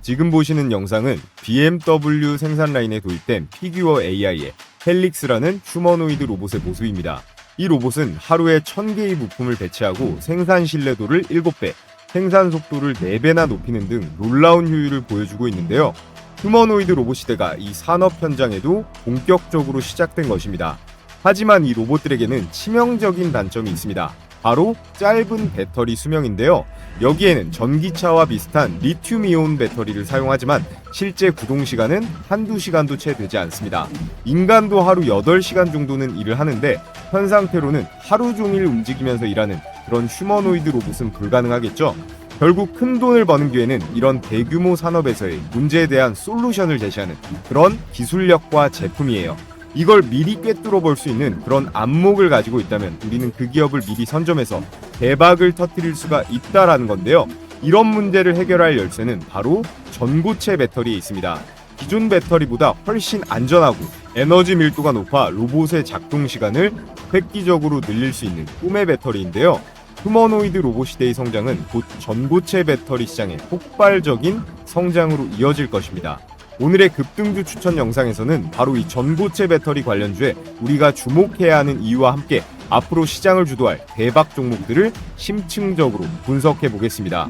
지금 보시는 영상은 BMW 생산 라인에 도입된 피규어 AI의 헬릭스라는 휴머노이드 로봇의 모습입니다. 이 로봇은 하루에 1000개의 부품을 배치하고 생산 신뢰도를 7배, 생산 속도를 4배나 높이는 등 놀라운 효율을 보여주고 있는데요. 휴머노이드 로봇 시대가 이 산업 현장에도 본격적으로 시작된 것입니다. 하지만 이 로봇들에게는 치명적인 단점이 있습니다. 바로 짧은 배터리 수명인데요. 여기에는 전기차와 비슷한 리튬이온 배터리를 사용하지만 실제 구동 시간은 한두 시간도 채 되지 않습니다. 인간도 하루 8시간 정도는 일을 하는데 현 상태로는 하루 종일 움직이면서 일하는 그런 휴머노이드 로봇은 불가능하겠죠. 결국 큰 돈을 버는 기회는 이런 대규모 산업에서의 문제에 대한 솔루션을 제시하는 그런 기술력과 제품이에요. 이걸 미리 꿰뚫어 볼 수 있는 그런 안목을 가지고 있다면 우리는 그 기업을 미리 선점해서 대박을 터뜨릴 수가 있다라는 건데요. 이런 문제를 해결할 열쇠는 바로 전고체 배터리에 있습니다. 기존 배터리보다 훨씬 안전하고 에너지 밀도가 높아 로봇의 작동 시간을 획기적으로 늘릴 수 있는 꿈의 배터리인데요. 휴머노이드 로봇 시대의 성장은 곧 전고체 배터리 시장의 폭발적인 성장으로 이어질 것입니다. 오늘의 급등주 추천 영상에서는 바로 이 전고체 배터리 관련주에 우리가 주목해야 하는 이유와 함께 앞으로 시장을 주도할 대박 종목들을 심층적으로 분석해 보겠습니다.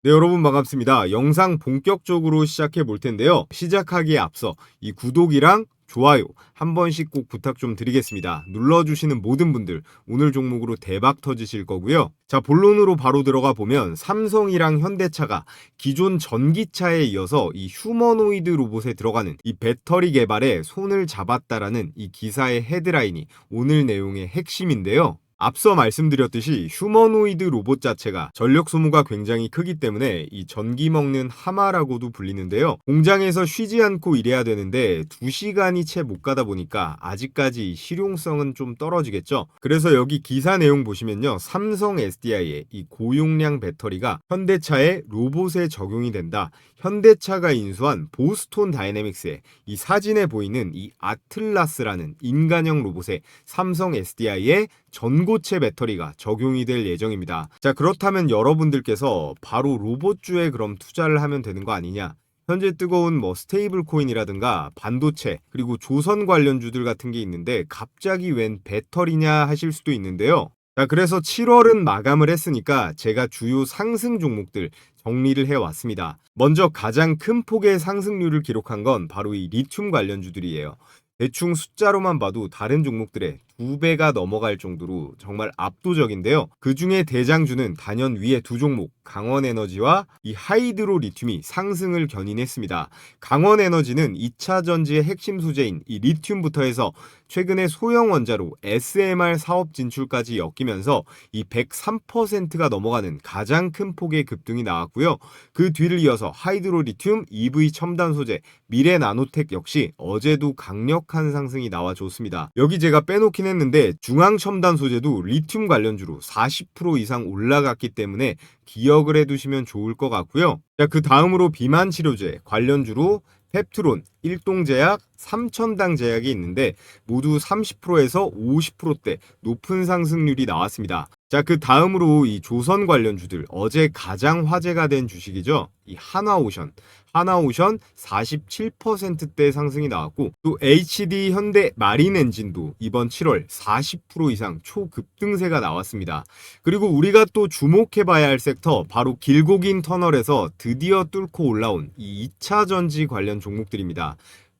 네, 여러분 반갑습니다. 영상 본격적으로 시작해 볼 텐데요. 시작하기에 앞서 이 구독이랑 좋아요 한 번씩 꼭 부탁 좀 드리겠습니다. 눌러주시는 모든 분들 오늘 종목으로 대박 터지실 거고요. 자, 본론으로 바로 들어가 보면 삼성이랑 현대차가 기존 전기차에 이어서 이 휴머노이드 로봇에 들어가는 이 배터리 개발에 손을 잡았다라는 이 기사의 헤드라인이 오늘 내용의 핵심인데요. 앞서 말씀드렸듯이 휴머노이드 로봇 자체가 전력 소모가 굉장히 크기 때문에 이 전기 먹는 하마라고도 불리는데요. 공장에서 쉬지 않고 일해야 되는데 2시간이 채 못 가다 보니까 아직까지 실용성은 좀 떨어지겠죠. 그래서 여기 기사 내용 보시면요. 삼성 SDI의 이 고용량 배터리가 현대차의 로봇에 적용이 된다. 현대차가 인수한 보스톤 다이내믹스의 이 사진에 보이는 이 아틀라스라는 인간형 로봇에 삼성 SDI의 전고체 배터리가 적용이 될 예정입니다. 자, 그렇다면 여러분들께서 바로 로봇주에 그럼 투자를 하면 되는 거 아니냐? 현재 뜨거운 스테이블 코인이라든가 반도체 그리고 조선 관련주들 같은 게 있는데 갑자기 웬 배터리냐 하실 수도 있는데요. 자, 그래서 7월은 마감을 했으니까 제가 주요 상승 종목들 정리를 해왔습니다. 먼저 가장 큰 폭의 상승률을 기록한 건 바로 이 리튬 관련주들이에요. 대충 숫자로만 봐도 다른 종목들의 2배가 넘어갈 정도로 정말 압도적인데요. 그 중에 대장주는 단연 위의 두 종목, 강원에너지와 이 하이드로 리튬이 상승을 견인했습니다. 강원에너지는 2차 전지의 핵심 소재인 이 리튬부터 해서 최근에 소형 원자로 SMR 사업 진출까지 엮이면서 이 103%가 넘어가는 가장 큰 폭의 급등이 나왔고요. 그 뒤를 이어서 하이드로 리튬, EV 첨단 소재, 미래 나노텍 역시 어제도 강력한 상승이 나와줬습니다. 여기 제가 빼놓긴 했는데 중앙 첨단 소재도 리튬 관련주로 40% 이상 올라갔기 때문에 기억을 해두시면 좋을 것 같고요. 자, 그 다음으로 비만 치료제 관련주로 펩트론, 일동제약, 삼천당제약이 있는데 모두 30%에서 50%대 높은 상승률이 나왔습니다. 자, 그 다음으로 이 조선 관련주들 어제 가장 화제가 된 주식이죠. 이 하나오션 47%대 상승이 나왔고 또 HD 현대 마린 엔진도 이번 7월 40% 이상 초급등세가 나왔습니다. 그리고 우리가 또 주목해봐야 할 섹터 바로 길고 긴 터널에서 드디어 뚫고 올라온 이 2차 전지 관련 종목들입니다.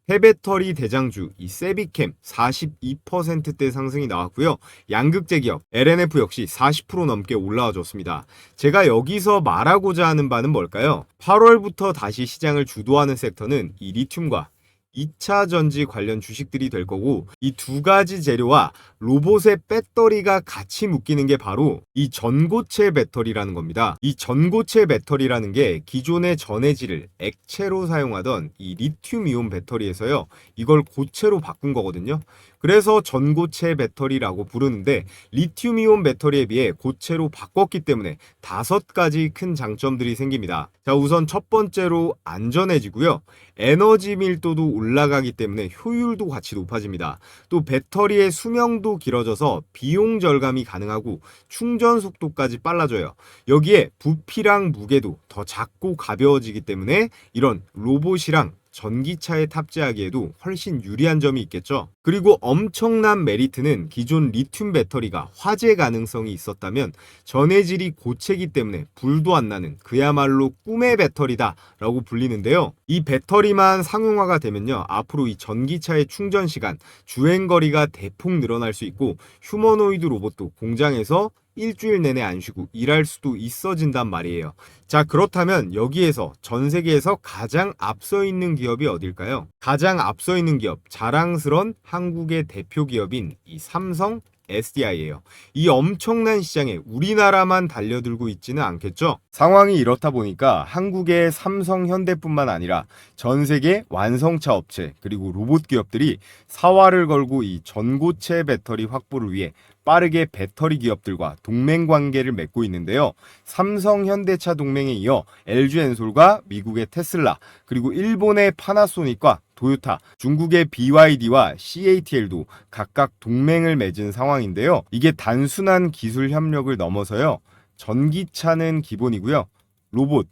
폐배터리 대장주 이 세비캠 42%대 상승이 나왔고요. 양극재 기업 LNF 역시 40% 넘게 올라와 줬습니다. 제가 여기서 말하고자 하는 바는 뭘까요? 8월부터 다시 시장을 주도하는 섹터는 이 리튬과 2차 전지 관련 주식들이 될 거고 이 두 가지 재료와 로봇의 배터리가 같이 묶이는 게 바로 이 전고체 배터리라는 겁니다. 이 전고체 배터리라는 게 기존의 전해질을 액체로 사용하던 이 리튬 이온 배터리에서요. 이걸 고체로 바꾼 거거든요. 그래서 전고체 배터리라고 부르는데 리튬이온 배터리에 비해 고체로 바꿨기 때문에 5가지 큰 장점들이 생깁니다. 자, 우선 첫 번째로 안전해지고요. 에너지 밀도도 올라가기 때문에 효율도 같이 높아집니다. 또 배터리의 수명도 길어져서 비용 절감이 가능하고 충전 속도까지 빨라져요. 여기에 부피랑 무게도 더 작고 가벼워지기 때문에 이런 로봇이랑 전기차에 탑재하기에도 훨씬 유리한 점이 있겠죠. 그리고 엄청난 메리트는 기존 리튬 배터리가 화재 가능성이 있었다면 전해질이 고체이기 때문에 불도 안 나는 그야말로 꿈의 배터리다 라고 불리는데요. 이 배터리만 상용화가 되면요, 앞으로 이 전기차의 충전 시간, 주행거리가 대폭 늘어날 수 있고 휴머노이드 로봇도 공장에서 일주일 내내 안 쉬고 일할 수도 있어진단 말이에요. 자, 그렇다면 여기에서 전 세계에서 가장 앞서 있는 기업이 어딜까요? 가장 앞서 있는 기업, 자랑스런 한국의 대표 기업인 이 삼성 SDI예요. 이 엄청난 시장에 우리나라만 달려들고 있지는 않겠죠? 상황이 이렇다 보니까 한국의 삼성, 현대뿐만 아니라 전 세계 완성차 업체 그리고 로봇 기업들이 사활을 걸고 이 전고체 배터리 확보를 위해 빠르게 배터리 기업들과 동맹 관계를 맺고 있는데요. 삼성, 현대차 동맹에 이어 LG엔솔과 미국의 테슬라, 그리고 일본의 파나소닉과 도요타, 중국의 BYD와 CATL도 각각 동맹을 맺은 상황인데요. 이게 단순한 기술 협력을 넘어서요, 전기차는 기본이고요, 로봇,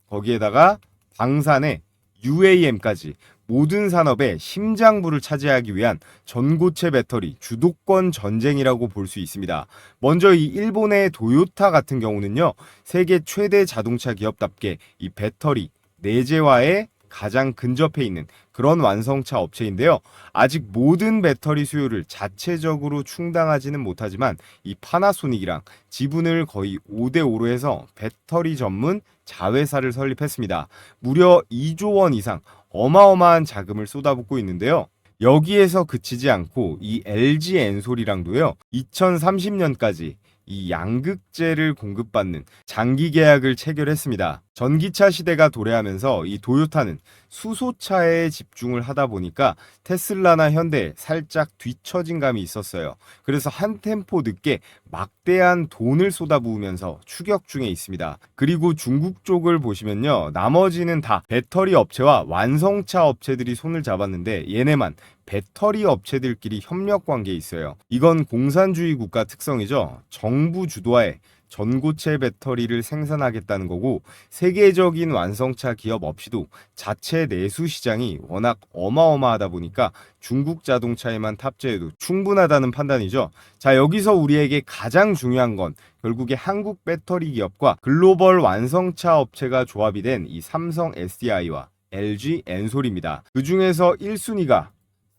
거기에다가 방산에 UAM까지 모든 산업의 심장부를 차지하기 위한 전고체 배터리 주도권 전쟁이라고 볼 수 있습니다. 먼저 이 일본의 도요타 같은 경우는요, 세계 최대 자동차 기업답게 이 배터리 내재화에 가장 근접해 있는 그런 완성차 업체인데요. 아직 모든 배터리 수요를 자체적으로 충당하지는 못하지만 이 파나소닉이랑 지분을 거의 5대5로 해서 배터리 전문 자회사를 설립했습니다. 무려 2조 원 이상 어마어마한 자금을 쏟아붓고 있는데요. 여기에서 그치지 않고 이 LG 엔솔이랑도요, 2030년까지 이 양극재를 공급받는 장기 계약을 체결했습니다. 전기차 시대가 도래하면서 이 도요타는 수소차에 집중을 하다 보니까 테슬라나 현대에 살짝 뒤처진 감이 있었어요. 그래서 한 템포 늦게 막대한 돈을 쏟아부으면서 추격 중에 있습니다. 그리고 중국 쪽을 보시면요, 나머지는 다 배터리 업체와 완성차 업체들이 손을 잡았는데 얘네만 배터리 업체들끼리 협력 관계에 있어요. 이건 공산주의 국가 특성이죠. 정부 주도하에 전고체 배터리를 생산하겠다는 거고, 세계적인 완성차 기업 없이도 자체 내수 시장이 워낙 어마어마하다 보니까 중국 자동차에만 탑재해도 충분하다는 판단이죠. 자, 여기서 우리에게 가장 중요한 건 결국에 한국 배터리 기업과 글로벌 완성차 업체가 조합이 된 이 삼성 SDI와 LG 엔솔입니다. 그 중에서 1순위가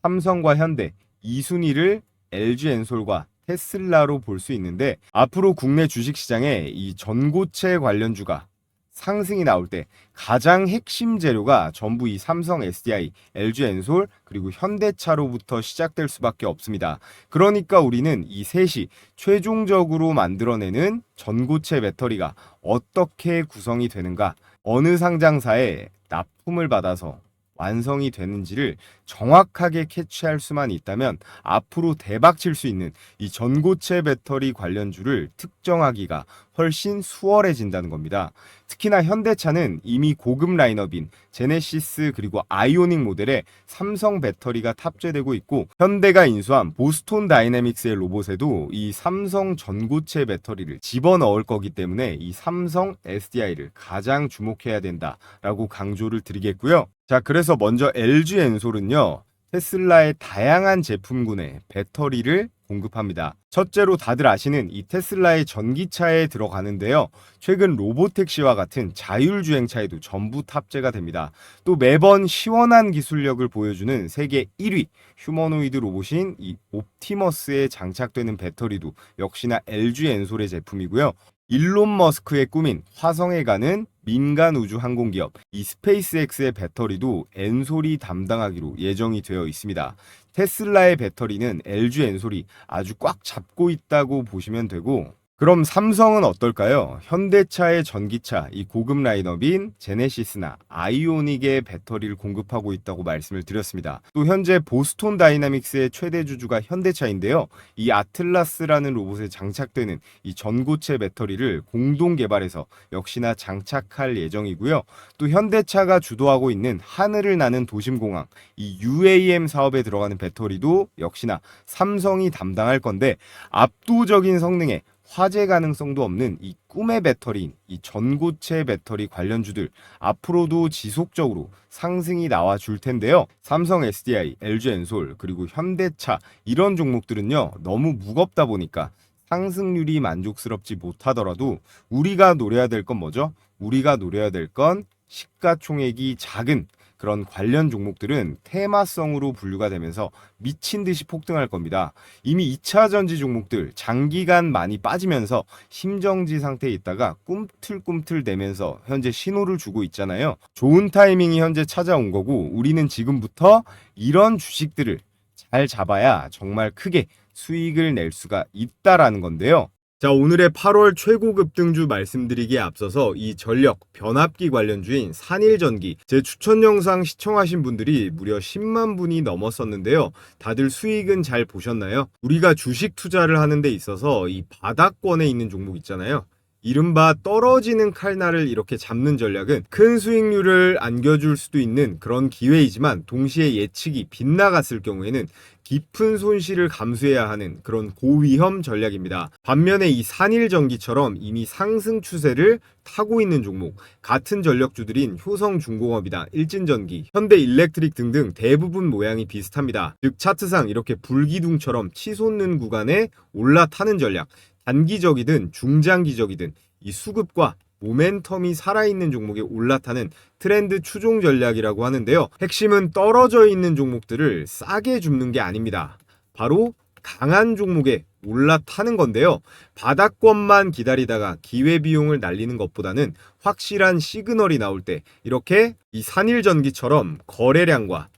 삼성과 현대, 2순위를 LG 엔솔과 테슬라로 볼 수 있는데, 앞으로 국내 주식시장에 이 전고체 관련주가 상승이 나올 때 가장 핵심 재료가 전부 이 삼성 SDI, LG 엔솔, 그리고 현대차로부터 시작될 수밖에 없습니다. 그러니까 우리는 이 셋이 최종적으로 만들어내는 전고체 배터리가 어떻게 구성이 되는가, 어느 상장사에 납품을 받아서 완성이 되는지를 정확하게 캐치할 수만 있다면 앞으로 대박 칠 수 있는 이 전고체 배터리 관련주를 특정하기가 훨씬 수월해진다는 겁니다. 특히나 현대차는 이미 고급 라인업인 제네시스 그리고 아이오닉 모델에 삼성 배터리가 탑재되고 있고, 현대가 인수한 보스톤 다이내믹스의 로봇에도 이 삼성 전고체 배터리를 집어넣을 거기 때문에 이 삼성 SDI를 가장 주목해야 된다라고 강조를 드리겠고요. 자, 그래서 먼저 LG 엔솔은요, 테슬라의 다양한 제품군에 배터리를 공급합니다. 첫째로 다들 아시는 이 테슬라의 전기차에 들어가는데요. 최근 로보택시와 같은 자율주행차에도 전부 탑재가 됩니다. 또 매번 시원한 기술력을 보여주는 세계 1위 휴머노이드 로봇인 이 옵티머스에 장착되는 배터리도 역시나 LG 엔솔의 제품이고요. 일론 머스크의 꿈인 화성에 가는 민간 우주 항공기업 이 스페이스X의 배터리도 엔솔이 담당하기로 예정이 되어 있습니다. 테슬라의 배터리는 LG 엔솔이 아주 꽉 잡고 있다고 보시면 되고, 그럼 삼성은 어떨까요? 현대차의 전기차, 이 고급 라인업인 제네시스나 아이오닉의 배터리를 공급하고 있다고 말씀을 드렸습니다. 또 현재 보스톤 다이나믹스의 최대 주주가 현대차인데요. 이 아틀라스라는 로봇에 장착되는 이 전고체 배터리를 공동 개발해서 역시나 장착할 예정이고요. 또 현대차가 주도하고 있는 하늘을 나는 도심공항, 이 UAM 사업에 들어가는 배터리도 역시나 삼성이 담당할 건데, 압도적인 성능에 화재 가능성도 없는 이 꿈의 배터리인 이 전고체 배터리 관련주들 앞으로도 지속적으로 상승이 나와 줄 텐데요. 삼성 SDI, LG 엔솔, 그리고 현대차 이런 종목들은요, 너무 무겁다 보니까 상승률이 만족스럽지 못하더라도 우리가 노려야 될 건 뭐죠? 우리가 노려야 될 건 시가총액이 작은 그런 관련 종목들은 테마성으로 분류가 되면서 미친 듯이 폭등할 겁니다. 이미 2차 전지 종목들 장기간 많이 빠지면서 심정지 상태에 있다가 꿈틀꿈틀대면서 현재 신호를 주고 있잖아요. 좋은 타이밍이 현재 찾아온 거고, 우리는 지금부터 이런 주식들을 잘 잡아야 정말 크게 수익을 낼 수가 있다라는 건데요. 자, 오늘의 8월 최고 급등주 말씀드리기에 앞서서 이 전력 변압기 관련주인 산일전기 제 추천 영상 시청하신 분들이 무려 10만 분이 넘었었는데요. 다들 수익은 잘 보셨나요? 우리가 주식 투자를 하는 데 있어서 이 바닥권에 있는 종목 있잖아요. 이른바 떨어지는 칼날을 이렇게 잡는 전략은 큰 수익률을 안겨줄 수도 있는 그런 기회이지만, 동시에 예측이 빗나갔을 경우에는 깊은 손실을 감수해야 하는 그런 고위험 전략입니다. 반면에 이 산일전기처럼 이미 상승 추세를 타고 있는 종목, 같은 전력주들인 효성중공업이나 일진전기, 현대일렉트릭 등등 대부분 모양이 비슷합니다. 즉 차트상 이렇게 불기둥처럼 치솟는 구간에 올라타는 전략, 단기적이든 중장기적이든 이 수급과 모멘텀이 살아있는 종목에 올라타는 트렌드 추종 전략이라고 하는데요. 핵심은 떨어져 있는 종목들을 싸게 줍는 게 아닙니다. 바로 강한 종목에 올라타는 건데요. 바닥권만 기다리다가 기회비용을 날리는 것보다는 확실한 시그널이 나올 때 이렇게 이 산일전기처럼 거래량과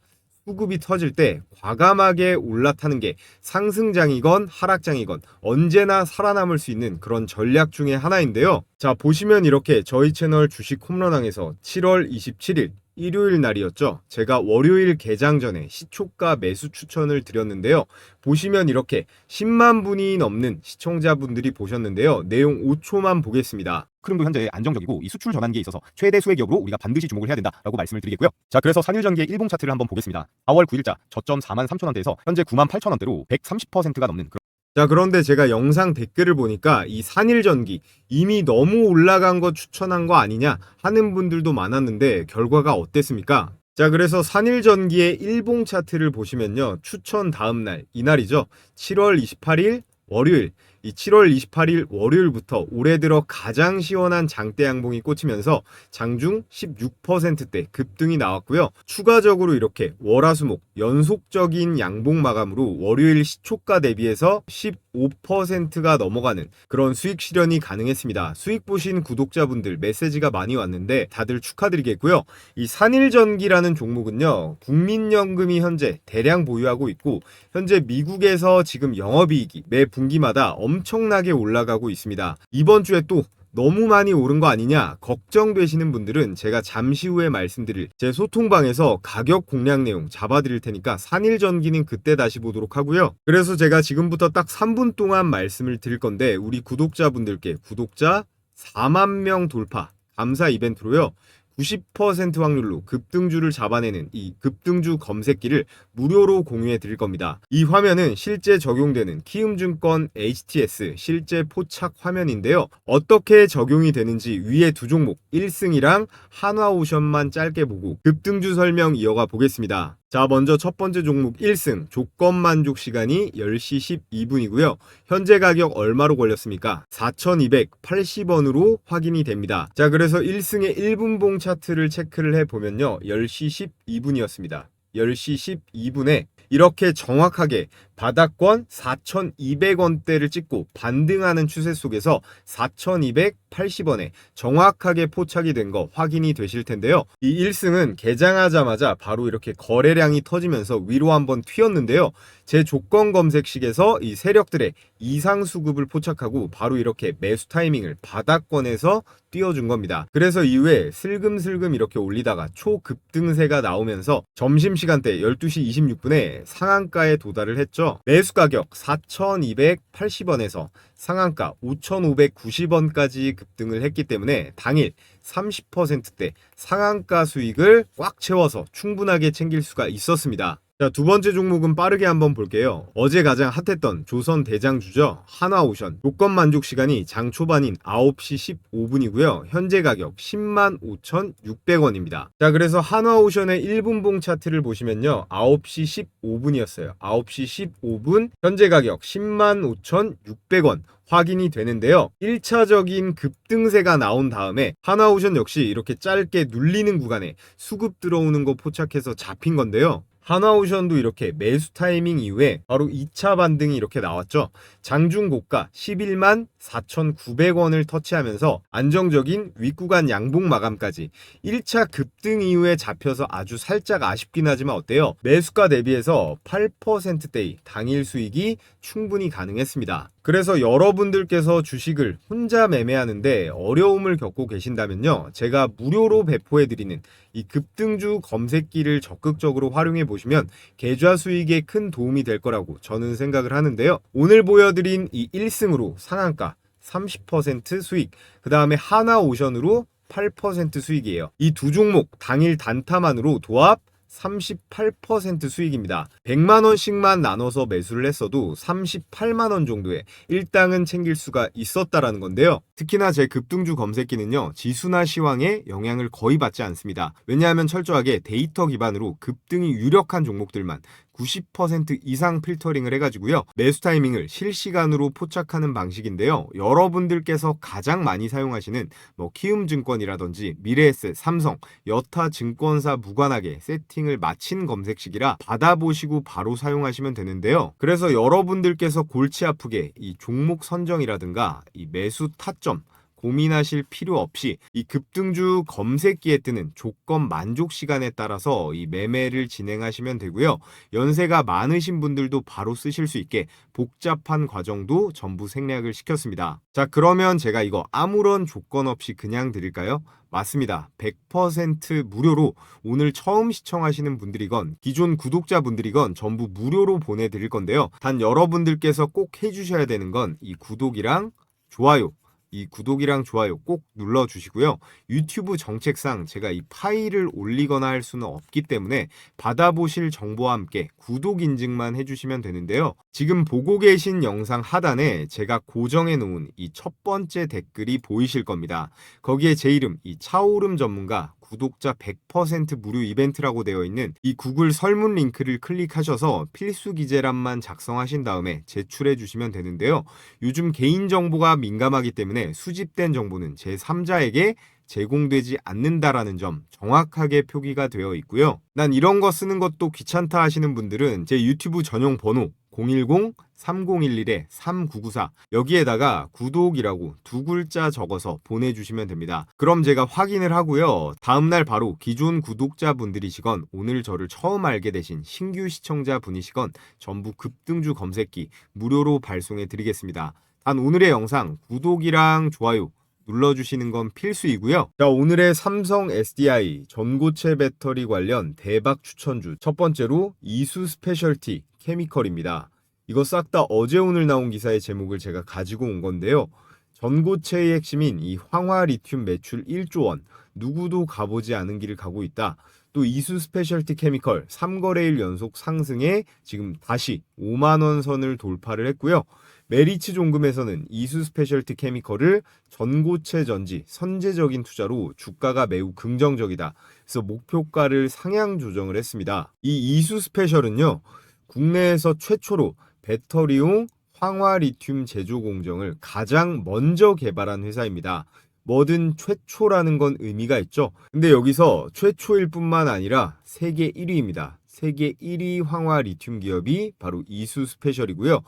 수급이 터질 때 과감하게 올라타는 게 상승장이건 하락장이건 언제나 살아남을 수 있는 그런 전략 중에 하나인데요. 자, 보시면 이렇게 저희 채널 주식 홈런왕에서 7월 27일 일요일 날이었죠. 제가 월요일 개장 전에 시초가 매수 추천을 드렸는데요. 보시면 이렇게 10만 분이 넘는 시청자분들이 보셨는데요. 내용 5초만 보겠습니다. 흐름도 현재 안정적이고 이 수출 전환기에 있어서 최대 수혜 기업으로 우리가 반드시 주목을 해야 된다라고 말씀을 드리겠고요. 자, 그래서 산일전기의 일봉 차트를 한번 보겠습니다. 4월 9일자 저점 43,000원대에서 현재 98,000원대로 130%가 넘는 자, 그런데 제가 영상 댓글을 보니까 이 산일전기 이미 너무 올라간 거 추천한 거 아니냐 하는 분들도 많았는데 결과가 어땠습니까? 자, 그래서 산일전기의 일봉 차트를 보시면요, 추천 다음날, 이날이죠. 7월 28일 월요일, 이 7월 28일 월요일부터 올해 들어 가장 시원한 장대 양봉이 꽂히면서 장중 16%대 급등이 나왔고요. 추가적으로 이렇게 월화수목 연속적인 양봉 마감으로 월요일 시초가 대비해서 15%가 넘어가는 그런 수익 실현이 가능했습니다. 수익 보신 구독자분들 메시지가 많이 왔는데 다들 축하드리겠고요. 이 산일전기라는 종목은요, 국민연금이 현재 대량 보유하고 있고, 현재 미국에서 지금 영업이익이 매 분기마다 엄청나게 올라가고 있습니다. 이번 주에 또 너무 많이 오른 거 아니냐 걱정되시는 분들은 제가 잠시 후에 말씀드릴 제 소통방에서 가격 공략 내용 잡아드릴 테니까 산일전기는 그때 다시 보도록 하고요. 그래서 제가 지금부터 딱 3분 동안 말씀을 드릴 건데, 우리 구독자분들께 구독자 4만 명 돌파 감사 이벤트로요, 90% 확률로 급등주를 잡아내는 이 급등주 검색기를 무료로 공유해 드릴 겁니다. 이 화면은 실제 적용되는 키움증권 HTS 실제 포착 화면인데요. 어떻게 적용이 되는지 위에 두 종목 1승이랑 한화오션만 짧게 보고 급등주 설명 이어가 보겠습니다. 자, 먼저 첫 번째 종목 1승 조건 만족 시간이 10시 12분이고요. 현재 가격 얼마로 걸렸습니까? 4,280원으로 확인이 됩니다. 자, 그래서 1승의 1분봉 차트를 체크를 해보면요, 10시 12분이었습니다. 10시 12분에 이렇게 정확하게 바닥권 4,200원대를 찍고 반등하는 추세 속에서 4,280원에 정확하게 포착이 된 거 확인이 되실 텐데요. 이 1승은 개장하자마자 바로 이렇게 거래량이 터지면서 위로 한번 튀었는데요. 제 조건 검색식에서 이 세력들의 이상 수급을 포착하고 바로 이렇게 매수 타이밍을 바닥권에서 띄워준 겁니다. 그래서 이후에 슬금슬금 이렇게 올리다가 초급등세가 나오면서 점심시간대 12시 26분에 상한가에 도달을 했죠. 매수 가격 4,280원에서 상한가 5,590원까지 급등을 했기 때문에 당일 30%대 상한가 수익을 꽉 채워서 충분하게 챙길 수가 있었습니다. 자, 두 번째 종목은 빠르게 한번 볼게요. 어제 가장 핫했던 조선 대장주죠. 한화오션. 조건 만족 시간이 장 초반인 9시 15분이고요. 현재 가격 105,600원입니다. 자, 그래서 한화오션의 1분봉 차트를 보시면요. 9시 15분이었어요. 9시 15분 현재 가격 105,600원. 확인이 되는데요. 1차적인 급등세가 나온 다음에 한화오션 역시 이렇게 짧게 눌리는 구간에 수급 들어오는 거 포착해서 잡힌 건데요. 한화오션도 이렇게 매수 타이밍 이후에 바로 2차 반등이 이렇게 나왔죠. 장중 고가 11만 4,900원을 터치하면서 안정적인 윗구간 양봉 마감까지 1차 급등 이후에 잡혀서 아주 살짝 아쉽긴 하지만 어때요? 매수가 대비해서 8%대의 당일 수익이 충분히 가능했습니다. 그래서 여러분들께서 주식을 혼자 매매하는데 어려움을 겪고 계신다면요. 제가 무료로 배포해드리는 이 급등주 검색기를 적극적으로 활용해 보시면 계좌 수익에 큰 도움이 될 거라고 저는 생각을 하는데요. 오늘 보여드린 이 1승으로 상한가 30% 수익, 그 다음에 한화오션으로 8% 수익이에요. 이 두 종목 당일 단타만으로 도합 38% 수익입니다. 100만원씩만 나눠서 매수를 했어도 38만원 정도의 일당은 챙길 수가 있었다라는 건데요. 특히나 제 급등주 검색기는요, 지수나 시황에 영향을 거의 받지 않습니다. 왜냐하면 철저하게 데이터 기반으로 급등이 유력한 종목들만 90% 이상 필터링을 해가지고요. 매수 타이밍을 실시간으로 포착하는 방식인데요. 여러분들께서 가장 많이 사용하시는 키움증권이라든지 미래에셋, 삼성, 여타 증권사 무관하게 세팅을 마친 검색식이라 받아보시고 바로 사용하시면 되는데요. 그래서 여러분들께서 골치 아프게 이 종목 선정이라든가 이 매수 타점 고민하실 필요 없이 이 급등주 검색기에 뜨는 조건 만족 시간에 따라서 이 매매를 진행하시면 되고요. 연세가 많으신 분들도 바로 쓰실 수 있게 복잡한 과정도 전부 생략을 시켰습니다. 자, 그러면 제가 이거 아무런 조건 없이 그냥 드릴까요? 맞습니다. 100% 무료로 오늘 처음 시청하시는 분들이건 기존 구독자분들이건 전부 무료로 보내드릴 건데요. 단 여러분들께서 꼭 해주셔야 되는 건 이 구독이랑 좋아요, 이 구독이랑 좋아요 꼭 눌러주시고요. 유튜브 정책상 제가 이 파일을 올리거나 할 수는 없기 때문에 받아보실 정보와 함께 구독 인증만 해주시면 되는데요. 지금 보고 계신 영상 하단에 제가 고정해 놓은 이 첫 번째 댓글이 보이실 겁니다. 거기에 제 이름, 이 차오름 전문가 구독자 100% 무료 이벤트라고 되어 있는 이 구글 설문 링크를 클릭하셔서 필수 기재란만 작성하신 다음에 제출해 주시면 되는데요. 요즘 개인정보가 민감하기 때문에 수집된 정보는 제3자에게 제공되지 않는다라는 점 정확하게 표기가 되어 있고요. 난 이런 거 쓰는 것도 귀찮다 하시는 분들은 제 유튜브 전용 번호 010-3011-3994 여기에다가 구독이라고 두 글자 적어서 보내주시면 됩니다. 그럼 제가 확인을 하고요. 다음날 바로 기존 구독자분들이시건 오늘 저를 처음 알게 되신 신규 시청자분이시건 전부 급등주 검색기 무료로 발송해 드리겠습니다. 단 오늘의 영상 구독이랑 좋아요 눌러주시는 건 필수이고요. 자, 오늘의 삼성 SDI 전고체 배터리 관련 대박 추천주 첫 번째로 이수 스페셜티 케미컬입니다. 이거 싹 다 어제 오늘 나온 기사의 제목을 제가 가지고 온 건데요. 전고체의 핵심인 이 황화 리튬 매출 1조 원, 누구도 가보지 않은 길을 가고 있다. 또 이수 스페셜티 케미컬 3거래일 연속 상승에 지금 다시 5만원 선을 돌파를 했고요. 메리츠 종금에서는 이수 스페셜티 케미컬을 전고체 전지 선제적인 투자로 주가가 매우 긍정적이다. 그래서 목표가를 상향 조정을 했습니다. 이 이수 스페셜은요, 국내에서 최초로 배터리용 황화 리튬 제조 공정을 가장 먼저 개발한 회사입니다. 뭐든 최초라는 건 의미가 있죠. 근데 여기서 최초일 뿐만 아니라 세계 1위입니다. 세계 1위 황화 리튬 기업이 바로 이수스페셜이고요.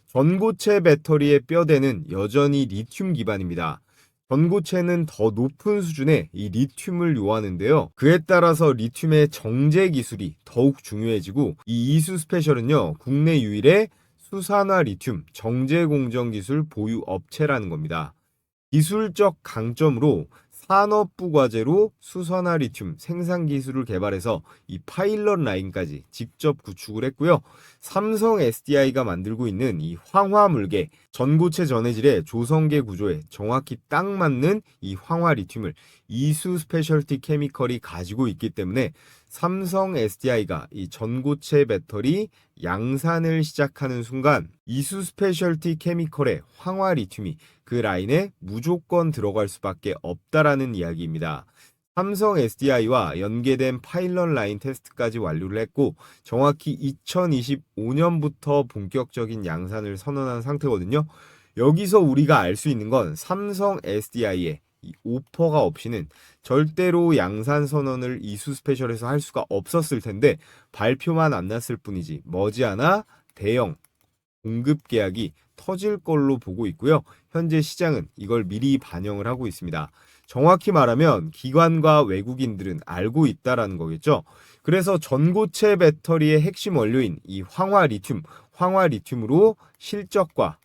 전고체 배터리의 뼈대는 여전히 리튬 기반입니다. 전고체는 더 높은 수준의 이 리튬을 요하는데요. 그에 따라서 리튬의 정제 기술이 더욱 중요해지고 이 이수스페셜은요, 국내 유일의 수산화 리튬 정제 공정 기술 보유 업체라는 겁니다. 기술적 강점으로 산업부 과제로 수산화 리튬 생산 기술을 개발해서 이 파일럿 라인까지 직접 구축을 했고요. 삼성 SDI가 만들고 있는 이 황화물계 전고체 전해질의 조성계 구조에 정확히 딱 맞는 이 황화 리튬을 이수 스페셜티 케미컬이 가지고 있기 때문에 삼성 SDI가 이 전고체 배터리 양산을 시작하는 순간 이수 스페셜티 케미컬의 황화 리튬이 그 라인에 무조건 들어갈 수밖에 없다라는 이야기입니다. 삼성 SDI와 연계된 파일럿 라인 테스트까지 완료를 했고 정확히 2025년부터 본격적인 양산을 선언한 상태거든요. 여기서 우리가 알 수 있는 건 삼성 SDI의 이 오퍼가 없이는 절대로 양산 선언을 이수 스페셜에서 할 수가 없었을 텐데 발표만 안 났을 뿐이지 머지않아 대형 공급 계약이 터질 걸로 보고 있고요. 현재 시장은 이걸 미리 반영을 하고 있습니다. 정확히 말하면 기관과 외국인들은 알고 있다라는 거겠죠. 그래서 전고체 배터리의 핵심 원료인 이 황화 리튬으로 실적과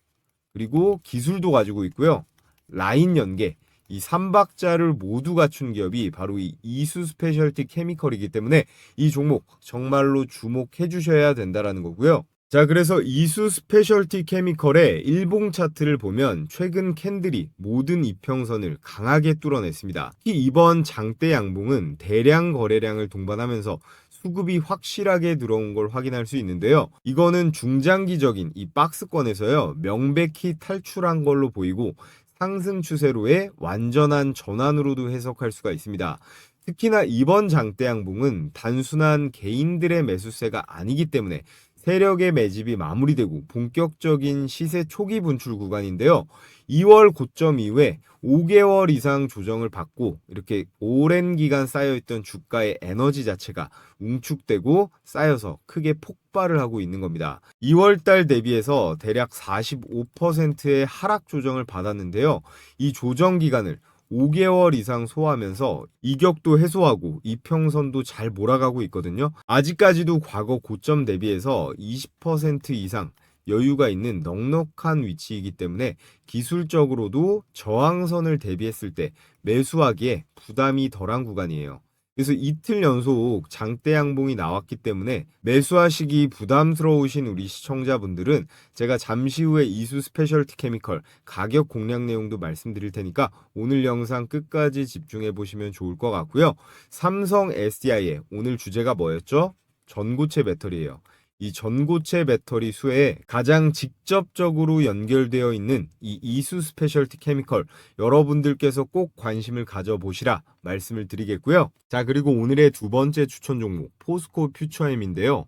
그리고 기술도 가지고 있고요. 라인 연계, 이 3박자를 모두 갖춘 기업이 바로 이 이수 스페셜티 케미컬이기 때문에 이 종목 정말로 주목해 주셔야 된다라는 거고요. 자, 그래서 이수 스페셜티 케미컬의 일봉 차트를 보면 최근 캔들이 모든 이평선을 강하게 뚫어냈습니다. 특히 이번 장대 양봉은 대량 거래량을 동반하면서 수급이 확실하게 들어온 걸 확인할 수 있는데요. 이거는 중장기적인 이 박스권에서요, 명백히 탈출한 걸로 보이고 상승 추세로의 완전한 전환으로도 해석할 수가 있습니다. 특히나 이번 장대 양봉은 단순한 개인들의 매수세가 아니기 때문에 세력의 매집이 마무리되고 본격적인 시세 초기 분출 구간인데요. 2월 고점 이후에 5개월 이상 조정을 받고 이렇게 오랜 기간 쌓여있던 주가의 에너지 자체가 웅축되고 쌓여서 크게 폭발을 하고 있는 겁니다. 2월달 대비해서 대략 45%의 하락 조정을 받았는데요. 이 조정 기간을 5개월 이상 소화하면서 이격도 해소하고 이평선도 잘 몰아가고 있거든요. 아직까지도 과거 고점 대비해서 20% 이상 여유가 있는 넉넉한 위치이기 때문에 기술적으로도 저항선을 대비했을 때 매수하기에 부담이 덜한 구간이에요. 그래서 이틀 연속 장대 양봉이 나왔기 때문에 매수하시기 부담스러우신 우리 시청자분들은 제가 잠시 후에 이수 스페셜티 케미컬 가격 공략 내용도 말씀드릴 테니까 오늘 영상 끝까지 집중해 보시면 좋을 것 같고요. 삼성 SDI의 오늘 주제가 뭐였죠? 전고체 배터리예요. 이 전고체 배터리 수에 가장 직접적으로 연결되어 있는 이 이수 스페셜티 케미컬 여러분들께서 꼭 관심을 가져보시라 말씀을 드리겠고요. 자, 그리고 오늘의 두 번째 추천 종목 포스코 퓨처엠인데요.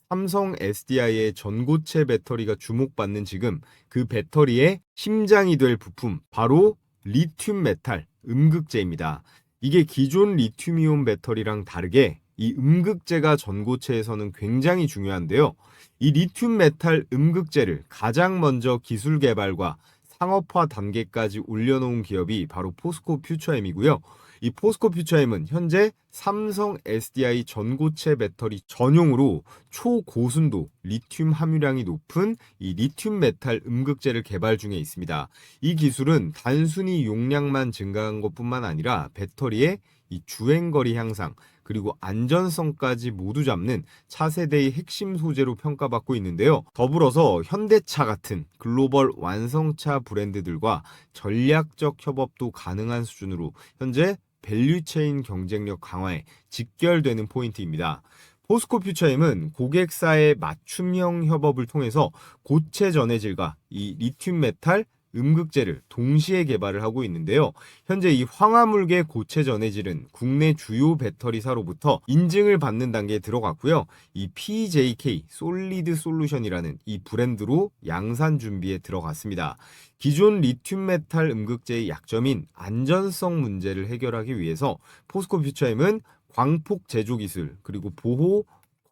삼성 SDI의 전고체 배터리가 주목받는 지금 그 배터리의 심장이 될 부품 바로 리튬 메탈 음극재입니다. 이게 기존 리튬이온 배터리랑 다르게 이 음극재가 전고체에서는 굉장히 중요한데요. 이 리튬 메탈 음극재를 가장 먼저 기술 개발과 상업화 단계까지 올려놓은 기업이 바로 포스코 퓨처엠이고요. 이 포스코 퓨처엠은 현재 삼성 SDI 전고체 배터리 전용으로 초고순도 리튬 함유량이 높은 이 리튬 메탈 음극재를 개발 중에 있습니다. 이 기술은 단순히 용량만 증가한 것뿐만 아니라 배터리의 이 주행거리 향상 그리고 안전성까지 모두 잡는 차세대의 핵심 소재로 평가받고 있는데요. 더불어서 현대차 같은 글로벌 완성차 브랜드들과 전략적 협업도 가능한 수준으로 현재 밸류체인 경쟁력 강화에 직결되는 포인트입니다. 포스코 퓨처엠은 고객사의 맞춤형 협업을 통해서 고체 전해질과 이 리튬 메탈 음극재를 동시에 개발을 하고 있는데요. 현재 이 황화물계 고체 전해질은 국내 주요 배터리사로부터 인증을 받는 단계에 들어갔고요. 이 PJK 솔리드 솔루션이라는 이 브랜드로 양산 준비에 들어갔습니다. 기존 리튬 메탈 음극재의 약점인 안전성 문제를 해결하기 위해서 포스코 퓨처엠은 광폭 제조 기술 그리고 보호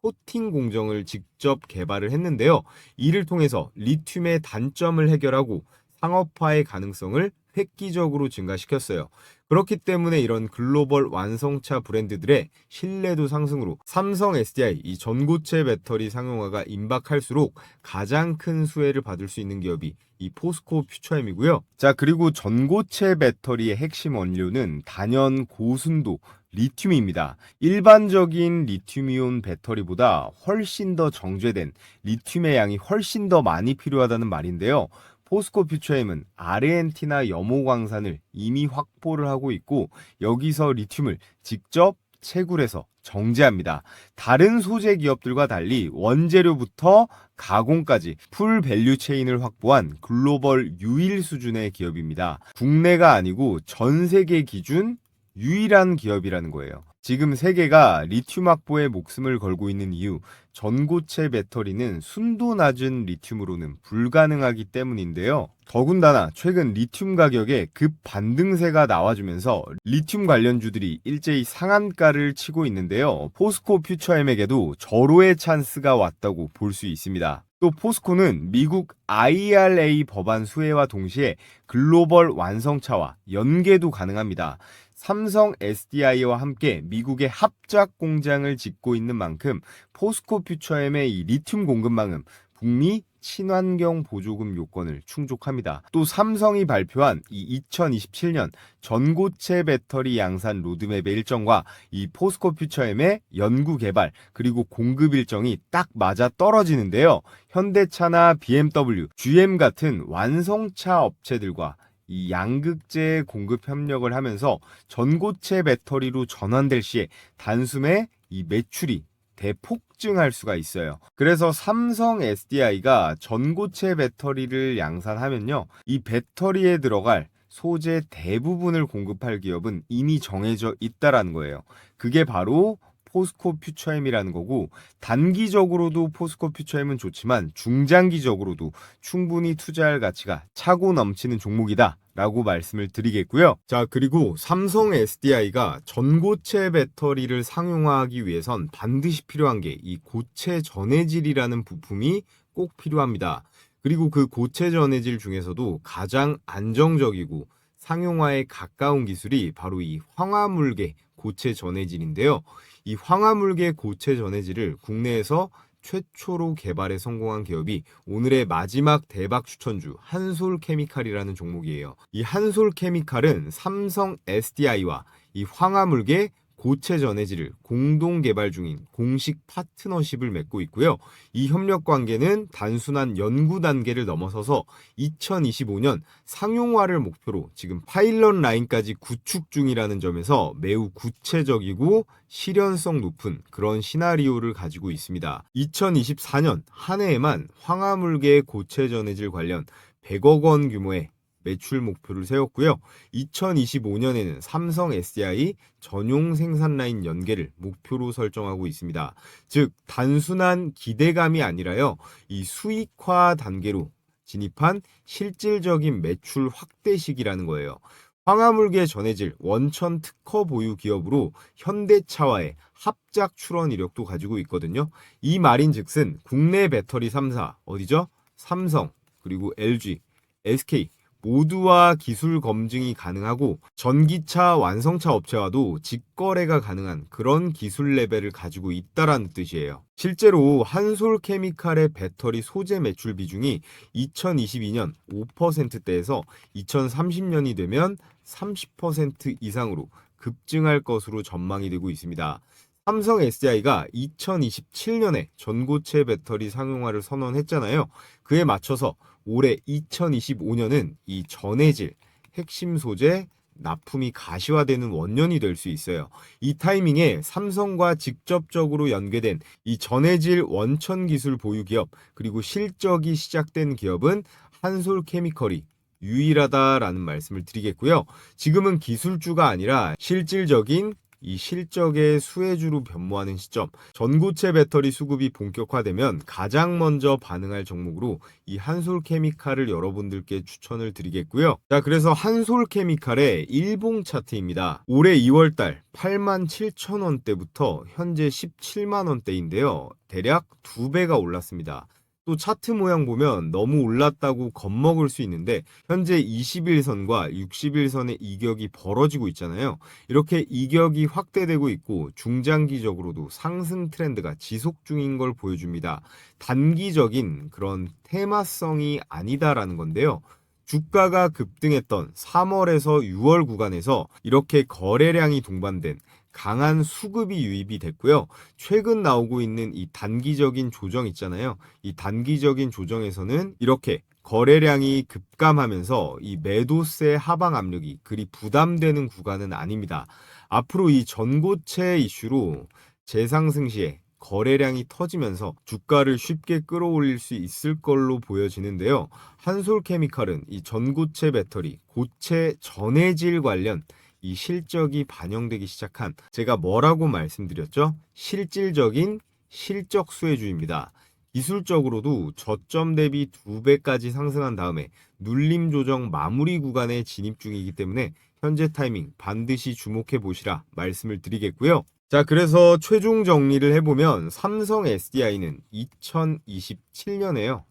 코팅 공정을 직접 개발을 했는데요. 이를 통해서 리튬의 단점을 해결하고 상업화의 가능성을 획기적으로 증가시켰어요. 그렇기 때문에 이런 글로벌 완성차 브랜드들의 신뢰도 상승으로 삼성 SDI 이 전고체 배터리 상용화가 임박할수록 가장 큰 수혜를 받을 수 있는 기업이 이 포스코 퓨처엠이고요. 자, 그리고 전고체 배터리의 핵심 원료는 단연 고순도 리튬입니다. 일반적인 리튬이온 배터리보다 훨씬 더 정제된 리튬의 양이 훨씬 더 많이 필요하다는 말인데요. 포스코 퓨처엠은 아르헨티나 염호광산을 이미 확보를 하고 있고 여기서 리튬을 직접 채굴해서 정제합니다. 다른 소재 기업들과 달리 원재료부터 가공까지 풀 밸류 체인을 확보한 글로벌 유일 수준의 기업입니다. 국내가 아니고 전 세계 기준 유일한 기업이라는 거예요. 지금 세계가 리튬 확보에 목숨을 걸고 있는 이유, 전고체 배터리는 순도 낮은 리튬으로는 불가능하기 때문인데요. 더군다나 최근 리튬 가격에 급 반등세가 나와주면서 리튬 관련주들이 일제히 상한가를 치고 있는데요. 포스코 퓨처엠에게도 절호의 찬스가 왔다고 볼 수 있습니다. 또 포스코는 미국 IRA 법안 수혜와 동시에 글로벌 완성차와 연계도 가능합니다. 삼성 SDI와 함께 미국의 합작 공장을 짓고 있는 만큼 포스코 퓨처엠의 이 리튬 공급망은 북미 친환경 보조금 요건을 충족합니다. 또 삼성이 발표한 이 2027년 전고체 배터리 양산 로드맵의 일정과 이 포스코 퓨처엠의 연구 개발 그리고 공급 일정이 딱 맞아 떨어지는데요. 현대차나 BMW, GM 같은 완성차 업체들과 이 양극재 공급 협력을 하면서 전고체 배터리로 전환될 시에 단숨에 이 매출이 대폭증할 수가 있어요. 그래서 삼성 SDI가 전고체 배터리를 양산하면요, 이 배터리에 들어갈 소재 대부분을 공급할 기업은 이미 정해져 있다라는 거예요. 그게 바로 포스코 퓨처엠이라는 거고, 단기적으로도 포스코 퓨처엠은 좋지만 중장기적으로도 충분히 투자할 가치가 차고 넘치는 종목이다 라고 말씀을 드리겠고요. 자, 그리고 삼성 SDI가 전고체 배터리를 상용화하기 위해선 반드시 필요한 게 이 고체 전해질이라는 부품이 꼭 필요합니다. 그리고 그 고체 전해질 중에서도 가장 안정적이고 상용화에 가까운 기술이 바로 이 황화물계 고체 전해질인데요. 이 황화물계 고체 전해질을 국내에서 최초로 개발에 성공한 기업이 오늘의 마지막 대박 추천주 한솔케미칼이라는 종목이에요. 이 한솔케미칼은 삼성 SDI와 이 황화물계 고체 전해질을 공동 개발 중인 공식 파트너십을 맺고 있고요. 이 협력 관계는 단순한 연구 단계를 넘어서서 2025년 상용화를 목표로 지금 파일럿 라인까지 구축 중이라는 점에서 매우 구체적이고 실현성 높은 그런 시나리오를 가지고 있습니다. 2024년 한 해에만 황화물계 고체 전해질 관련 100억 원 규모의 매출 목표를 세웠고요. 2025년에는 삼성 SDI 전용 생산 라인 연계를 목표로 설정하고 있습니다. 즉 단순한 기대감이 아니라요. 이 수익화 단계로 진입한 실질적인 매출 확대 시기라는 거예요. 황화물계 전해질 원천 특허 보유 기업으로 현대차와의 합작 출원 이력도 가지고 있거든요. 이 말인즉슨 국내 배터리 3사 어디죠? 삼성, 그리고 LG, SK 모두와 기술 검증이 가능하고 전기차 완성차 업체와도 직거래가 가능한 그런 기술 레벨을 가지고 있다라는 뜻이에요. 실제로 한솔케미칼의 배터리 소재 매출 비중이 2022년 5%대에서 2030년이 되면 30% 이상으로 급증할 것으로 전망이 되고 있습니다. 삼성 SDI가 2027년에 전고체 배터리 상용화를 선언했잖아요. 그에 맞춰서 올해 2025년은 이 전해질, 핵심 소재, 납품이 가시화되는 원년이 될 수 있어요. 이 타이밍에 삼성과 직접적으로 연계된 이 전해질 원천 기술 보유 기업, 그리고 실적이 시작된 기업은 한솔케미칼이 유일하다라는 말씀을 드리겠고요. 지금은 기술주가 아니라 실질적인 이 실적의 수혜주로 변모하는 시점, 전고체 배터리 수급이 본격화되면 가장 먼저 반응할 종목으로 이 한솔케미칼을 여러분들께 추천을 드리겠고요. 자, 그래서 한솔케미칼의 일봉 차트입니다. 올해 2월달 87,000원대부터 현재 17만원대인데요. 대략 2배가 올랐습니다. 또 차트 모양 보면 너무 올랐다고 겁먹을 수 있는데 현재 21선과 61선의 이격이 벌어지고 있잖아요. 이렇게 이격이 확대되고 있고 중장기적으로도 상승 트렌드가 지속 중인 걸 보여줍니다. 단기적인 그런 테마성이 아니다라는 건데요. 주가가 급등했던 3월에서 6월 구간에서 이렇게 거래량이 동반된 강한 수급이 유입이 됐고요. 최근 나오고 있는 이 단기적인 조정 있잖아요. 이 단기적인 조정에서는 이렇게 거래량이 급감하면서 이 매도세 하방 압력이 그리 부담되는 구간은 아닙니다. 앞으로 이 전고체 이슈로 재상승 시에 거래량이 터지면서 주가를 쉽게 끌어올릴 수 있을 걸로 보여지는데요. 한솔케미칼은 이 전고체 배터리, 고체 전해질 관련 이 실적이 반영되기 시작한, 제가 뭐라고 말씀드렸죠? 실질적인 실적 수혜주입니다. 기술적으로도 저점 대비 2배까지 상승한 다음에 눌림 조정 마무리 구간에 진입 중이기 때문에 현재 타이밍 반드시 주목해 보시라 말씀을 드리겠고요. 자, 그래서 최종 정리를 해보면 삼성 SDI는 2027년에요.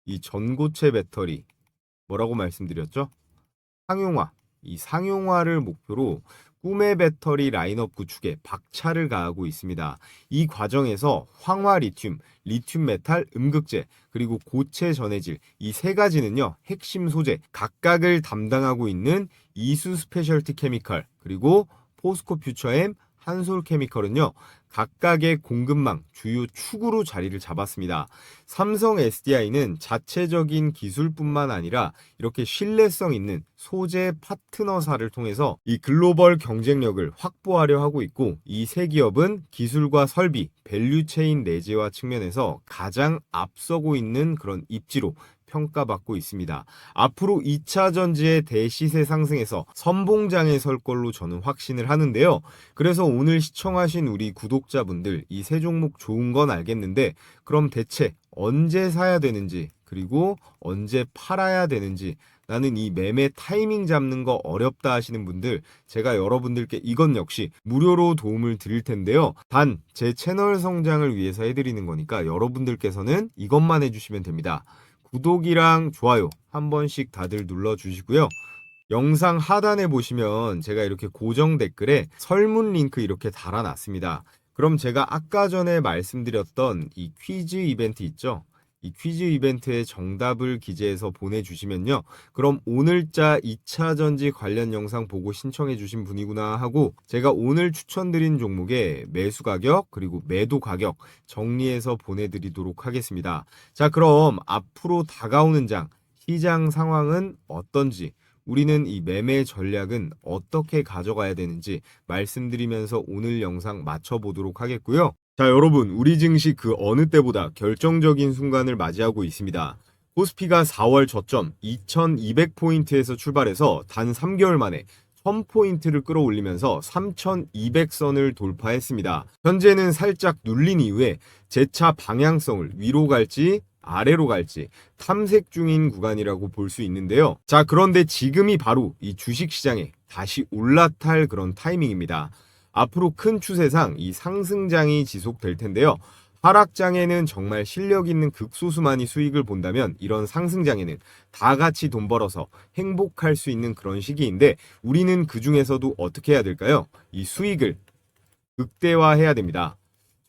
이 전고체 배터리 뭐라고 말씀드렸죠? 상용화. 이 상용화를 목표로 꿈의 배터리 라인업 구축에 박차를 가하고 있습니다. 이 과정에서 황화 리튬, 리튬 메탈 음극재, 그리고 고체 전해질 이 세 가지는요, 핵심 소재 각각을 담당하고 있는 이수 스페셜티 케미칼, 그리고 포스코 퓨처엠, 한솔케미칼은요, 각각의 공급망 주요 축으로 자리를 잡았습니다. 삼성 SDI는 자체적인 기술뿐만 아니라 이렇게 신뢰성 있는 소재 파트너사를 통해서 이 글로벌 경쟁력을 확보하려 하고 있고, 이 세 기업은 기술과 설비, 밸류체인 내재화 측면에서 가장 앞서고 있는 그런 입지로 평가받고 있습니다. 앞으로 2차 전지의 대시세 상승에서 선봉장에 설 걸로 저는 확신을 하는데요. 그래서 오늘 시청하신 우리 구독자분들, 이 세 종목 좋은 건 알겠는데 그럼 대체 언제 사야 되는지, 그리고 언제 팔아야 되는지, 나는 이 매매 타이밍 잡는 거 어렵다 하시는 분들, 제가 여러분들께 이건 역시 무료로 도움을 드릴 텐데요. 단 제 채널 성장을 위해서 해드리는 거니까 여러분들께서는 이것만 해주시면 됩니다. 구독이랑 좋아요 한 번씩 다들 눌러주시고요. 영상 하단에 보시면 제가 이렇게 고정 댓글에 설문 링크 이렇게 달아놨습니다. 그럼 제가 아까 전에 말씀드렸던 이 퀴즈 이벤트 있죠? 이 퀴즈 이벤트에 정답을 기재해서 보내주시면요. 그럼 오늘자 2차 전지 관련 영상 보고 신청해 주신 분이구나 하고 제가 오늘 추천드린 종목의 매수 가격 그리고 매도 가격 정리해서 보내드리도록 하겠습니다. 자, 그럼 앞으로 다가오는 장, 시장 상황은 어떤지, 우리는 이 매매 전략은 어떻게 가져가야 되는지 말씀드리면서 오늘 영상 마쳐보도록 하겠고요. 자, 여러분, 우리 증시 그 어느 때보다 결정적인 순간을 맞이하고 있습니다. 코스피가 4월 저점 2200포인트에서 출발해서 단 3개월 만에 1000포인트를 끌어올리면서 3200선을 돌파했습니다. 현재는 살짝 눌린 이후에 재차 방향성을 위로 갈지 아래로 갈지 탐색 중인 구간이라고 볼 수 있는데요. 자, 그런데 지금이 바로 이 주식시장에 다시 올라탈 그런 타이밍입니다. 앞으로 큰 추세상 이 상승장이 지속될 텐데요. 하락장에는 정말 실력 있는 극소수만이 수익을 본다면 이런 상승장에는 다 같이 돈 벌어서 행복할 수 있는 그런 시기인데, 우리는 그 중에서도 어떻게 해야 될까요? 이 수익을 극대화해야 됩니다.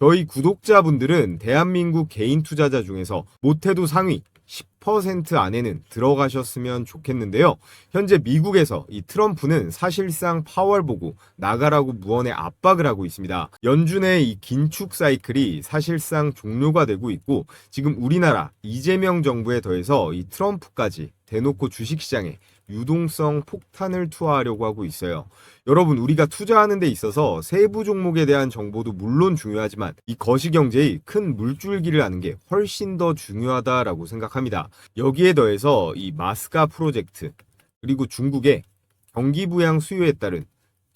저희 구독자분들은 대한민국 개인 투자자 중에서 못해도 상위 10% 안에는 들어가셨으면 좋겠는데요. 현재 미국에서 이 트럼프는 사실상 파월 보고 나가라고 무언의 압박을 하고 있습니다. 연준의 이 긴축 사이클이 사실상 종료가 되고 있고, 지금 우리나라 이재명 정부에 더해서 이 트럼프까지 대놓고 주식시장에 유동성 폭탄을 투하하려고 하고 있어요. 여러분, 우리가 투자하는 데 있어서 세부 종목에 대한 정보도 물론 중요하지만 이 거시경제의 큰 물줄기를 아는 게 훨씬 더 중요하다라고 생각합니다. 여기에 더해서 이 마스카 프로젝트, 그리고 중국의 경기 부양 수요에 따른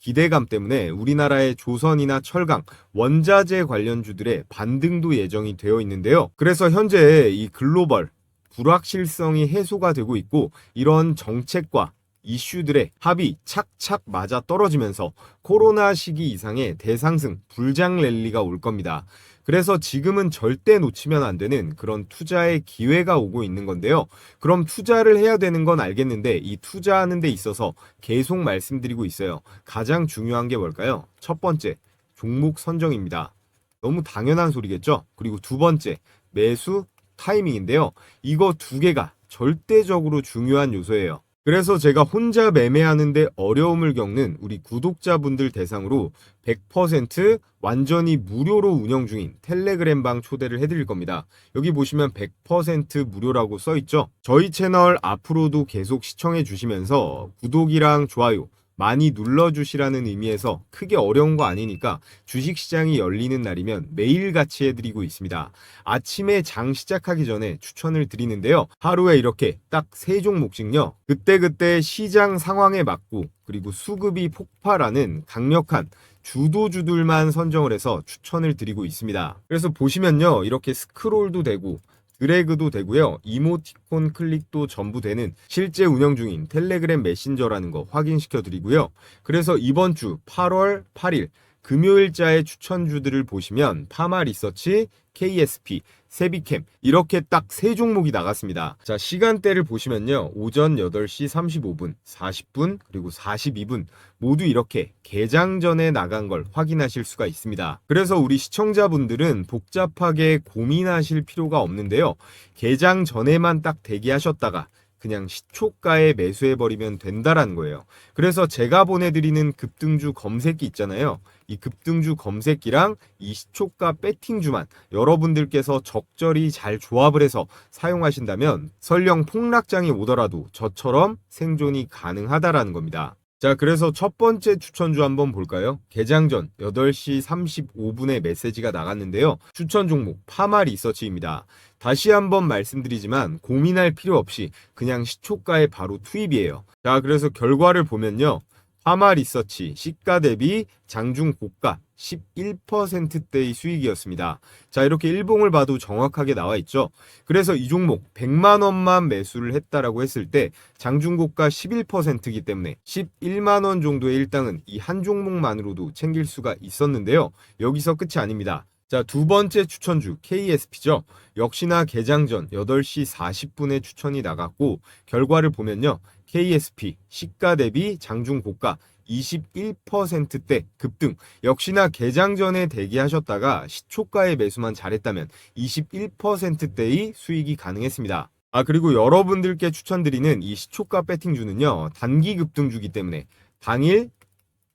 기대감 때문에 우리나라의 조선이나 철강, 원자재 관련주들의 반등도 예정이 되어 있는데요. 그래서 현재 이 글로벌 불확실성이 해소가 되고 있고 이런 정책과 이슈들의 합이 착착 맞아 떨어지면서 코로나 시기 이상의 대상승 불장 랠리가 올 겁니다. 그래서 지금은 절대 놓치면 안 되는 그런 투자의 기회가 오고 있는 건데요. 그럼 투자를 해야 되는 건 알겠는데 이 투자하는 데 있어서 계속 말씀드리고 있어요. 가장 중요한 게 뭘까요? 첫 번째, 종목 선정입니다. 너무 당연한 소리겠죠? 그리고 두 번째, 매수 타이밍인데요. 이거 두 개가 절대적으로 중요한 요소예요. 그래서 제가 혼자 매매하는데 어려움을 겪는 우리 구독자분들 대상으로 100% 완전히 무료로 운영 중인 텔레그램방 초대를 해드릴 겁니다. 여기 보시면 100% 무료라고 써있죠. 저희 채널 앞으로도 계속 시청해 주시면서 구독이랑 좋아요 많이 눌러주시라는 의미에서 크게 어려운 거 아니니까 주식시장이 열리는 날이면 매일같이 해드리고 있습니다. 아침에 장 시작하기 전에 추천을 드리는데요. 하루에 이렇게 딱 3종목씩요. 그때그때 시장 상황에 맞고 그리고 수급이 폭발하는 강력한 주도주들만 선정을 해서 추천을 드리고 있습니다. 그래서 보시면요. 이렇게 스크롤도 되고 드래그도 되고요. 이모티콘 클릭도 전부 되는 실제 운영 중인 텔레그램 메신저라는 거 확인시켜 드리고요. 그래서 이번 주 8월 8일 금요일자의 추천주들을 보시면 파마 리서치, KSP, 세비캠 이렇게 딱 3종목이 나갔습니다. 자, 시간대를 보시면요. 오전 8시 35분, 40분, 그리고 42분 모두 이렇게 개장 전에 나간 걸 확인하실 수가 있습니다. 그래서 우리 시청자분들은 복잡하게 고민하실 필요가 없는데요. 개장 전에만 딱 대기하셨다가 그냥 시초가에 매수해버리면 된다라는 거예요. 그래서 제가 보내드리는 급등주 검색기 있잖아요. 이 급등주 검색기랑 이 시초가 배팅주만 여러분들께서 적절히 잘 조합을 해서 사용하신다면 설령 폭락장이 오더라도 저처럼 생존이 가능하다라는 겁니다. 자, 그래서 첫 번째 추천주 한번 볼까요? 개장 전 8시 35분에 메시지가 나갔는데요. 추천 종목 파마 리서치입니다. 다시 한번 말씀드리지만 고민할 필요 없이 그냥 시초가에 바로 투입이에요. 자, 그래서 결과를 보면요. 파마 리서치 시가 대비 장중 고가 11%대의 수익이었습니다. 자, 이렇게 일봉을 봐도 정확하게 나와 있죠. 그래서 이 종목 100만 원만 매수를 했다라고 했을 때 장중 고가 11%이기 때문에 11만 원 정도의 일당은 이 한 종목만으로도 챙길 수가 있었는데요. 여기서 끝이 아닙니다. 자, 두 번째 추천주 KSP죠. 역시나 개장 전 8시 40분에 추천이 나갔고 결과를 보면요. KSP 시가 대비 장중 고가 21%대 급등. 역시나 개장 전에 대기하셨다가 시초가에 매수만 잘했다면 21%대의 수익이 가능했습니다. 아, 그리고 여러분들께 추천드리는 이 시초가 배팅주는요. 단기 급등주기 때문에 당일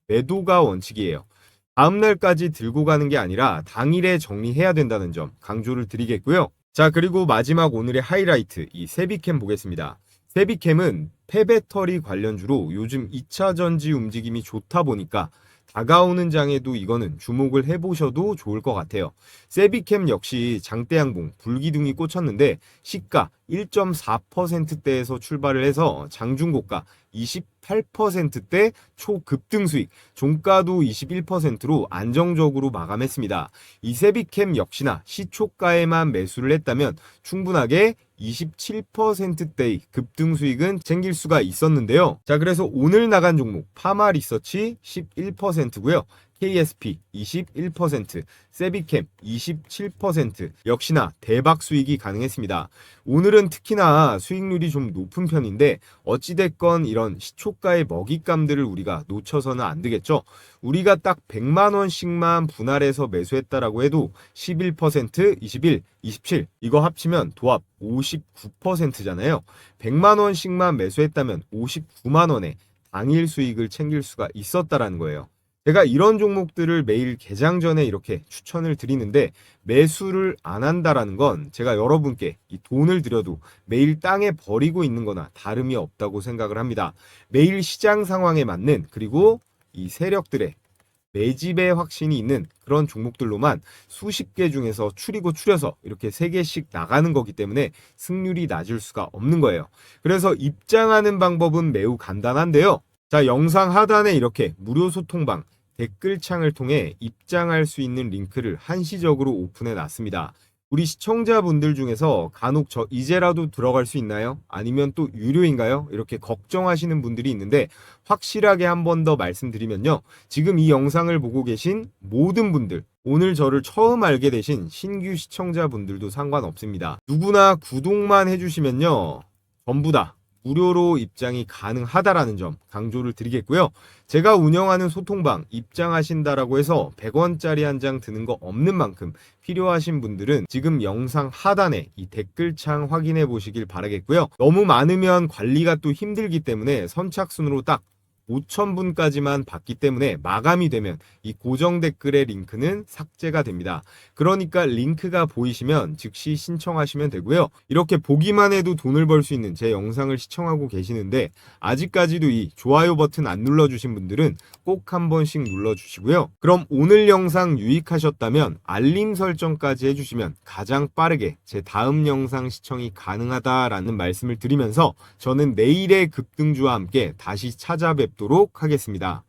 매도가 원칙이에요. 다음날까지 들고 가는 게 아니라 당일에 정리해야 된다는 점 강조를 드리겠고요. 자, 그리고 마지막 오늘의 하이라이트 이 세비캠 보겠습니다. 세비캠은 폐배터리 관련주로 요즘 2차 전지 움직임이 좋다 보니까 다가오는 장에도 이거는 주목을 해보셔도 좋을 것 같아요. 세비캠 역시 장대양봉 불기둥이 꽂혔는데 시가 1.4%대에서 출발을 해서 장중고가 28%대 초급등 수익, 종가도 21%로 안정적으로 마감했습니다. 이 세비캠 역시나 시초가에만 매수를 했다면 충분하게 27%대의 급등 수익은 챙길 수가 있었는데요. 자, 그래서 오늘 나간 종목 파마 리서치 11%고요. KSP 21%, 세비캠 27% 역시나 대박 수익이 가능했습니다. 오늘은 특히나 수익률이 좀 높은 편인데 어찌됐건 이런 시초가의 먹잇감들을 우리가 놓쳐서는 안 되겠죠. 우리가 딱 100만 원씩만 분할해서 매수했다라고 해도 11%, 21, 27 이거 합치면 도합 59%잖아요. 100만 원씩만 매수했다면 59만 원에 당일 수익을 챙길 수가 있었다라는 거예요. 제가 이런 종목들을 매일 개장 전에 이렇게 추천을 드리는데 매수를 안 한다라는 건 제가 여러분께 이 돈을 들여도 매일 땅에 버리고 있는 거나 다름이 없다고 생각을 합니다. 매일 시장 상황에 맞는 그리고 이 세력들의 매집의 확신이 있는 그런 종목들로만 수십 개 중에서 추려서 이렇게 3개씩 나가는 거기 때문에 승률이 낮을 수가 없는 거예요. 그래서 입장하는 방법은 매우 간단한데요. 자, 영상 하단에 이렇게 무료 소통방 댓글창을 통해 입장할 수 있는 링크를 한시적으로 오픈해 놨습니다. 우리 시청자분들 중에서 간혹 저 이제라도 들어갈 수 있나요? 아니면 또 유료인가요? 이렇게 걱정하시는 분들이 있는데 확실하게 한 번 더 말씀드리면요. 지금 이 영상을 보고 계신 모든 분들, 오늘 저를 처음 알게 되신 신규 시청자분들도 상관없습니다. 누구나 구독만 해주시면요. 전부 다 무료로 입장이 가능하다라는 점 강조를 드리겠고요. 제가 운영하는 소통방 입장하신다라고 해서 100원짜리 한 장 드는 거 없는 만큼 필요하신 분들은 지금 영상 하단에 이 댓글창 확인해 보시길 바라겠고요. 너무 많으면 관리가 또 힘들기 때문에 선착순으로 딱 5,000분까지만 받기 때문에 마감이 되면 이 고정 댓글의 링크는 삭제가 됩니다. 그러니까 링크가 보이시면 즉시 신청하시면 되고요. 이렇게 보기만 해도 돈을 벌 수 있는 제 영상을 시청하고 계시는데 아직까지도 이 좋아요 버튼 안 눌러주신 분들은 꼭 한 번씩 눌러주시고요. 그럼 오늘 영상 유익하셨다면 알림 설정까지 해주시면 가장 빠르게 제 다음 영상 시청이 가능하다라는 말씀을 드리면서 저는 내일의 급등주와 함께 다시 찾아뵙도록 하겠습니다.